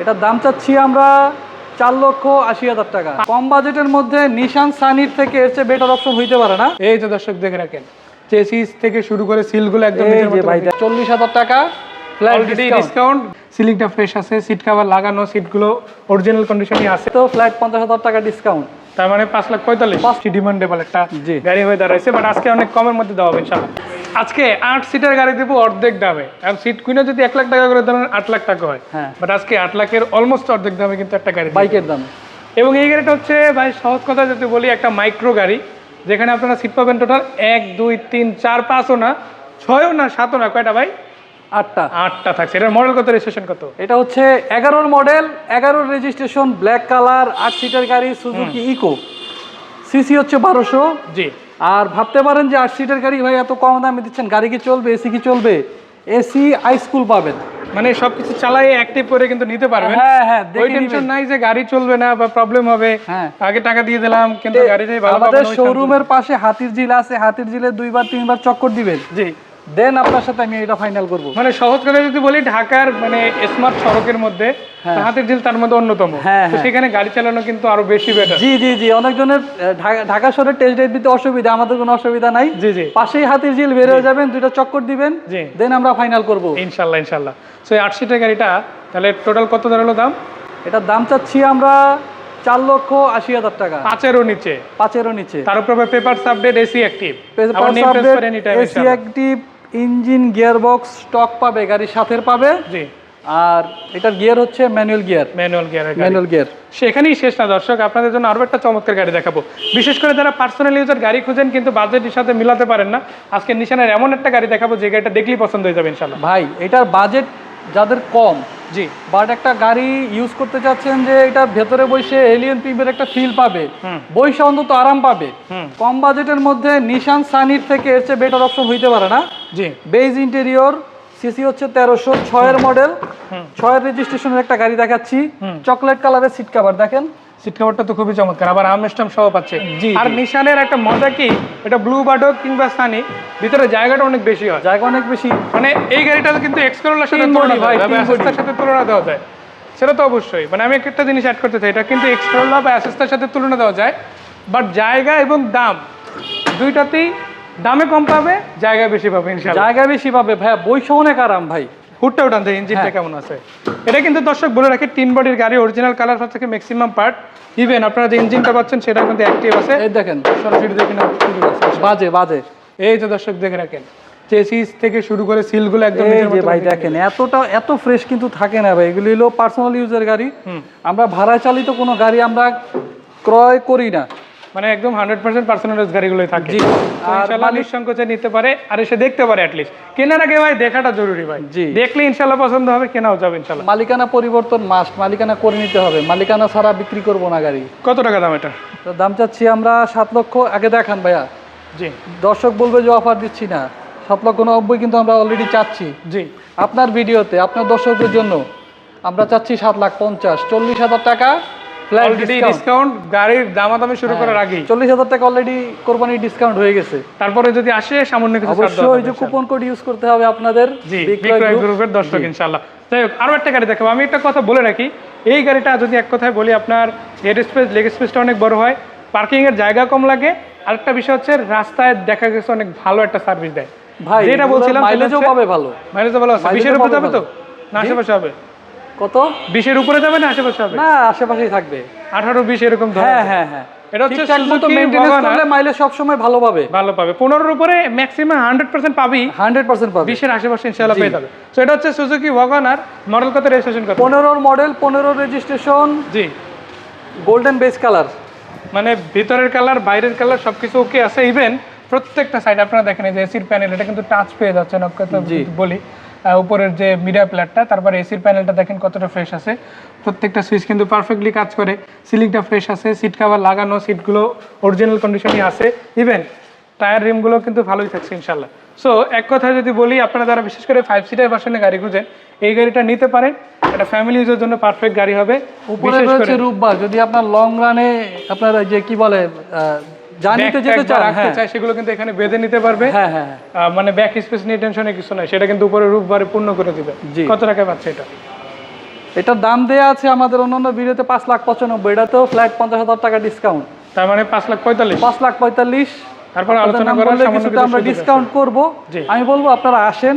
এটার দাম চাচ্ছি আমরা 4,80,000 টাকা। কম বাজেটের মধ্যে নিশান সানির থেকে এর চেয়ে বেটার অপশন হইতে পারে না। এই যে দর্শক দেখে রাখেন, চেসিস থেকে শুরু করে সিলগুলো একদম এই যে ভাই 40,000 টাকা অলরেডি ডিসকাউন্ট। সিলিংটা ফ্রেশ আছে, সিট কভার লাগানো, সিটগুলো অরিজিনাল কন্ডিশনই আছে। তো ফ্ল্যাট 50,000 টাকা ডিসকাউন্ট, তার মানে 5,45,000 ডিমান্ডেবল একটা গাড়ি হয়ে দাঁড়াইছে। বাট আজকে অনেক কমের মধ্যে দেওয়া হবে ইনশাআল্লাহ। আজকে 8 সিটের গাড়ি দেবো অর্ধেক দামে। এখন সিট কিনে যদি 1 লাখ টাকা করে ধরেন 8 লাখ টাকা হয়, বাট আজকে 8 লাখের অলমোস্ট অর্ধেক দামে কিন্তু একটা গাড়ি, বাইকের দাম। এবং এই গাড়িটা হচ্ছে ভাই সহজ কথা যদি বলি একটা মাইক্রো গাড়ি, যেখানে আপনারা সিট পাবেন টোটাল 1 2 3 4 5ও না 6ও না 7ও না, কয়টা ভাই? 8টা থাকছে। এটার মডেল কত, রেজিস্ট্রেশন কত? এটা হচ্ছে 11 মডেল, 11 রেজিস্ট্রেশন, ব্ল্যাক কালার, 8 সিটের গাড়ি, সুজুকি ইকো, সিসি হচ্ছে 1200। জি। আর ভাবতে পারেন যে 8 সিটের গাড়ি ভাই এত কম দামে দিচ্ছেন, গাড়ি কি চলবে, এসি কি চলবে? এসি হাইস্কুল পাবেন, মানে সবকিছু চালাই অ্যাক্টিভ করে কিন্তু নিতে পারবেন। হ্যাঁ, ওই টেনশন নাই যে গাড়ি চলবে না বা প্রবলেম হবে। আগে টাকা দিয়ে দিলাম কিন্তু গাড়িটাই ভালো পাবেন। আমাদের শোরুমের পাশে হাতির ঝিল আছে, হাতির ঝিলে 2 বার 3 বার চক্কর দিবেন, জি, দেন আপনার সাথে আমি এটা ফাইনাল করব। মানে সহজ করে যদি বলি, ঢাকার মানে স্মার্ট সড়কের মধ্যে হাতির ঝিল তার মধ্যে অন্যতম। তো সেখানে গাড়ি চালানো কিন্তু আরো বেশি বেটার। জি জি জি, অনেকজনের ঢাকা শহরে টেস্ট ড্রাইভ দিতে অসুবিধা, আমাদের কোনো অসুবিধা নাই। জি জি, পাশেই হাতির ঝিল, বের হয়ে যাবেন, 2টা চক্কর দিবেন, দেন আমরা ফাইনাল করব ইনশাআল্লাহ ইনশাআল্লাহ। সো এই 8 সিটের গাড়িটা তাহলে টোটাল কত দাঁড়ালো দাম? এটার দাম চাচ্ছি আমরা 4,80,000 টাকা। 5-এরও নিচে, 5-এরও নিচে। তার উপরে papers update, AC active, AC active, engine gear box stock পাবে, গাড়ির সাথে পাবে। জি। আর এটার গিয়ার হচ্ছে ম্যানুয়াল গিয়ার। Manual gear. সেখানেই শেষ না দর্শক, আপনাদের জন্য আরো একটা চমৎকার গাড়ি দেখাবো। বিশেষ করে যারা পার্সোনাল ইউজার গাড়ি খুঁজেন কিন্তু বাজেটের সাথে মিলাতে পারেন না, আজকে নিশানের এমন একটা গাড়ি দেখাবো যে গাড়িটা দেখলেই পছন্দ হয়ে যাবে ইনশাআল্লাহ। ভাই এটার বাজেট যাদের কম, জি, বাট একটা গাড়ি ইউজ করতে চাচ্ছেন যে এটা ভেতরে বসে এলিয়ন পিপের একটা ফিল পাবে, বসে অন্তত আরাম পাবে, কম বাজেটের মধ্যে নিশান সানির থেকে এর চেয়ে বেটার অপশন হইতে পারে না। জি। বেজ ইন্টেরিয়র, সিসি হচ্ছে 1300, 6-এর মডেল, 6-এর রেজিস্ট্রেশনের একটা গাড়ি দেখাচ্ছি। চকলেট কালারের সিট কভার দেখেন, সিট কভারটা তো খুবই চমৎকার, আবার আর্মরেস্ট সহ পাচ্ছে। আর নিশানের একটা মজা কি, এটা ব্লু বার্ড হোক কিংবা সানি, ভিতরে জায়গাটা অনেক বেশি হয়, জায়গা অনেক বেশি। মানে এই গাড়িটা কিন্তু এক্সকরোলার সাথে তুলনা দেওয়া যায়, অ্যাসেস্টার সাথে তুলনা দেওয়া যায়, সেটা তো অবশ্যই। মানে আমি একটা জিনিস অ্যাড করতে চাই, এটা কিন্তু এক্সকরোলা বা অ্যাসেস্টার সাথে তুলনা দেওয়া যায়, বাট জায়গা এবং দাম দুইটাতেই দামে কম পাবে, জায়গা বেশি পাবে ইনশাআল্লাহ। জায়গা বেশি পাবে ভাই, বইসা অনেক আরাম ভাই। হুডটা উঠান থেকে ইঞ্জিনটা কেমন আছে। এটা কিন্তু দর্শক বলে রাখি 3 বডির গাড়ি, অরিজিনাল কালার থেকে ম্যাক্সিমাম পার্ট, ইভেন আপনারা যে ইঞ্জিনটা পাচ্ছেন সেটা কিন্তু অ্যাক্টিভ আছে। এই দেখেন, সরাসরি দেখে নাও, বাজে বাজে। এই যে দর্শক দেখে রাখেন, চেসিস থেকে শুরু করে সিলগুলো একদম এই যে ভাই দেখেন, এত ফ্রেশ কিন্তু থাকে না ভাই। এগুলো হলো পার্সোনাল ইউজের গাড়ি, আমরা ভাড়া চালিত কোনো গাড়ি আমরা ক্রয় করি না, মানে একদম 100% পার্সোনাল ইউজ গাড়িগুলোই থাকে। ইনশাআল্লাহ নিঃসংকোচে নিতে পারে, আর এসে দেখতে পারে। অ্যাট লিস্ট কেনার আগে ভাই দেখাটা জরুরি ভাই, দেখলে ইনশাআল্লাহ পছন্দ হবে, কেনাও যাবে ইনশাআল্লাহ। মালিকানা পরিবর্তন মাস্ট, মালিকানা করে নিতে হবে, মালিকানা ছাড়া বিক্রি করব না গাড়ি। কত টাকা দাম এটা? দাম চাচ্ছি আমরা 7 লক্ষ। আগে দেখান ভাইয়া, জি, দর্শক বলবে যে অফার দিচ্ছি না, 7,90,000 কিন্তু আমরা অলরেডি চাচ্ছি। জি, আপনার ভিডিওতে আপনার দর্শকদের জন্য আমরা চাচ্ছি 7,50,000, 40,000 টাকা অলরেডি ডিসকাউন্ট, গাড়ির দামাদামি শুরু করার আগে 40,000 টাকা অলরেডি কোরবানির ডিসকাউন্ট হয়ে গেছে। তারপরে যদি আসে সামান্য কিছু ছাড় দাও, অবশ্যই যে কুপন কোড ইউজ করতে হবে আপনাদের। জি, বিক্রয় গ্রুপের দর্শক ইনশাআল্লাহ। যাই হোক, আরো একটা গাড়ি দেখাবো। আমি একটা কথা বলে রাখি, এই গাড়িটা যদি এক কথায় বলি, আপনার হেড স্পেস, লেগ স্পেসটা অনেক বড় হয়, পার্কিং এর জায়গা কম লাগে, আরেকটা বিষয় হচ্ছে রাস্তায় দেখা গেছে অনেক ভালো একটা সার্ভিস দেয় ভাই। যেটা বলছিলাম, মাইলেজও পাবে ভালো, মাইলেজও ভালো আছে। 20 এর উপরে যাবে তো না আশেপাশে হবে? কত? 20 এর উপরে যাবে না আশেপাশে হবে? না, আশেপাশেই থাকবে, 18-20 এরকম ধরে। হ্যাঁ হ্যাঁ হ্যাঁ, এটা হচ্ছে সুজুকি মেইনটেনেন্স করলে মাইলেজ সব সময় ভালো পাবে, ভালো পাবে। 15 এর উপরে ম্যাক্সিমাম 100% পাবি, 100% পাবে, 20 এর আশেপাশে ইনশাআল্লাহ পেয়ে যাবে। সো এটা হচ্ছে সুজুকি ওয়াগনার, মডেল কত, রেজিস্ট্রেশন কত? 15 মডেল, 15 রেজিস্ট্রেশন, জি, গোল্ডেন বেস কালার, মানে ভিতরের কালার বাইরের কালার সবকিছু ওকে আছে। ইভেন প্রত্যেকটা সাইড আপনারা দেখেন, এই যে এসির প্যানেল, এটা কিন্তু টাচ পেয়ে যাচ্ছে না, কথা বলি উপরের যে মিডিয়া প্লেটটা, তারপরে এসির প্যানেলটা দেখেন কতটা ফ্রেশ আছে, প্রত্যেকটা সুইচ কিন্তু পারফেক্টলি কাজ করে, সিলিংটা ফ্রেশ আছে, সিট কভার লাগানো, সিটগুলো অরিজিনাল কন্ডিশনই আছে, ইভেন টায়ার রিমগুলো কিন্তু ভালোই থাকছে ইনশাআল্লাহ। সো এক কথায় যদি বলি, আপনারা যারা বিশেষ করে 5 সিটার ভার্সনে গাড়ি খুঁজেন, এই গাড়িটা নিতে পারেন, এটা ফ্যামিলি ইউজের জন্য পারফেক্ট গাড়ি হবে। উপরে রয়েছে রূপবার, যদি আপনার লং রানে আপনারা যে কি বলে জানিতে যেতে চান, সেগুলো কিন্তু এখানে বেঁধে নিতে পারবে। হ্যাঁ হ্যাঁ, মানে ব্যাক স্পেস নিয়ে টেনশনে কিছু নাই, সেটা কিন্তু উপরে রূপবারে পূর্ণ করে দিবে। কত টাকায় পাচ্ছে এটা? এটার দাম দেয়া আছে আমাদের অন্যান্য ভিডিওতে 5,95,000, এটাতেও ফ্ল্যাট 50,000 টাকা ডিসকাউন্ট। তার মানে 5,45,000। 5,45,000 তারপর আলোচনা করে কিছুতে আমরা ডিসকাউন্ট করব। আমি বলবো আপনারা আসেন,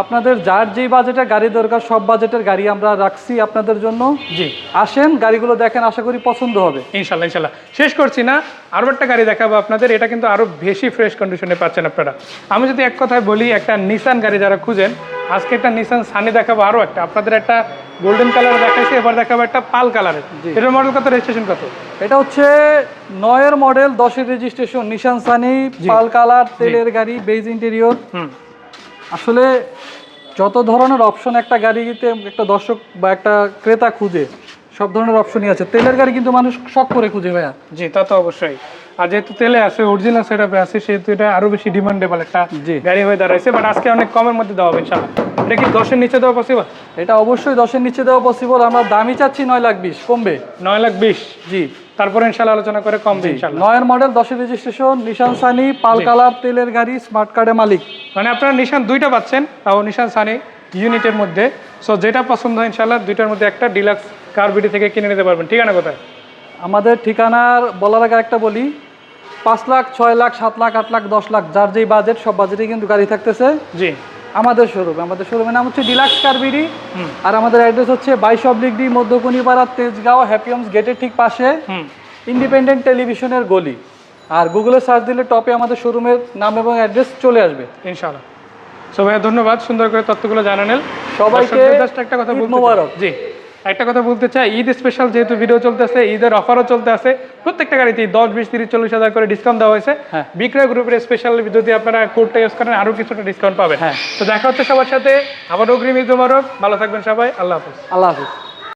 আপনাদের যার যেই বাজেটের গাড়ি দরকার সব বাজেটের গাড়ি আমরা রাখছি আপনাদের জন্য। জি, আসেন, গাড়িগুলো দেখেন, আশা করি পছন্দ হবে ইনশাল্লাহ। ইনশাল্লাহ শেষ করছি না, আরও একটা গাড়ি দেখাবো আপনাদের। এটা কিন্তু আরো বেশি ফ্রেশ কন্ডিশনে পাচ্ছেন আপনারা। আমি যদি এক কথায় বলি, একটা নিসান গাড়ি যারা খুঁজেন, আজকে একটা নিসান সানি দেখাবো, আরো একটা আপনাদের একটা গোল্ডেন কালার দেখাইছি, এবার দেখাবো একটা পাল কালারের। এটার মডেল কত, রেজিস্ট্রেশন কত? এটা হচ্ছে 9-এর মডেল, 10-এর রেজিস্ট্রেশন, নিশান সানি, পাল কালার, তেলের গাড়ি, বেজ ইন্টেরিয়র। আসলে যত ধরনের অপশন একটা গাড়িতে একটা দর্শক বা একটা ক্রেতা খুঁজে, সব ধরনের অপশনই আছে। তেলের গাড়ি কিন্তু মানুষ শখ করে খুঁজে ভাইয়া। জি, তা তো অবশ্যই। আর যেহেতু তেলে আছে, অরিজিনাল সেটআপে আছে, সেহেতু এটা আরো বেশি ডিমান্ডেবল একটা গাড়ি হয়ে দাঁড়াইছে। বাট আজকে অনেক কমের মধ্যে দেওয়া হবে ইনশাআল্লাহ। এটা কি 10-এর নিচে দেওয়া পসিবল? এটা অবশ্যই 10-এর নিচে দেওয়া পসিবল। আমরা দামই চাচ্ছি 9,20,000, কমবে 9,20,000। জি, তারপরে ইনশাআল্লাহ আলোচনা করে কমবে ইনশাআল্লাহ। 9-এর মডেল, 10-এর রেজিস্ট্রেশন, নিশান সানি, পাল কালার, তেলের গাড়ি, স্মার্ট কার্ডের মালিক। মানে আপনারা নিশান দুইটা পাচ্ছেন, তাও নিশান সানি ইউনিটের মধ্যে। সো যেটা পছন্দ হয় ইনশাআল্লাহ দুইটার মধ্যে একটা ডিলাক্স কার বিডি থেকে কিনে নিতে পারবেন। ঠিকানা কোথায়? আমাদের ঠিকানার বলার আগে একটা বলি, 5 লাখ, 6 লাখ, 7 লাখ, 8 লাখ, 10 লাখ, যার যেই বাজেট সব বাজেটে কিন্তু গাড়ি থাকতেছে জি আমাদের শোরুমের নাম হচ্ছে ডিলাক্স কার বিডি। আর আমাদের অ্যাড্রেস হচ্ছে 22 মধ্যকুনিপাড়া, তেজগাঁও, হ্যাপি হোমস গেটের ঠিক পাশে, ইন্ডিপেন্ডেন্ট টেলিভিশনের গলি। আর গুগলে সার্চ দিলে টপে আমাদের শোরুমের নাম এবং অ্যাড্রেস চলে আসবে ইনশাআল্লাহ। সো ভাইয়া ধন্যবাদ, সুন্দর করে তথ্যগুলো জানালেন সবাইকে। একটা কথা ঈদ বলতে মোবারক। জি, একটা কথা বলতে চাই, ঈদ স্পেশাল যেহেতু ভিডিও চলতেছে, ঈদের অফারও চলতে আছে, প্রত্যেকটা গাড়িতে 10, 20, 30, 40 হাজার করে ডিসকাউন্ট দেওয়া হয়েছে। বিক্রয় গ্রুপের স্পেশাল যদি আপনারা কোডটা ইউজ করেন আরো কিছুটা ডিসকাউন্ট পাবেন। তো দেখা হচ্ছে সবার সাথে, আবার অগ্রিম ঈদ মোবারক, ভালো থাকবেন সবাই, আল্লাহ হাফেজ। আল্লাহ হাফেজ।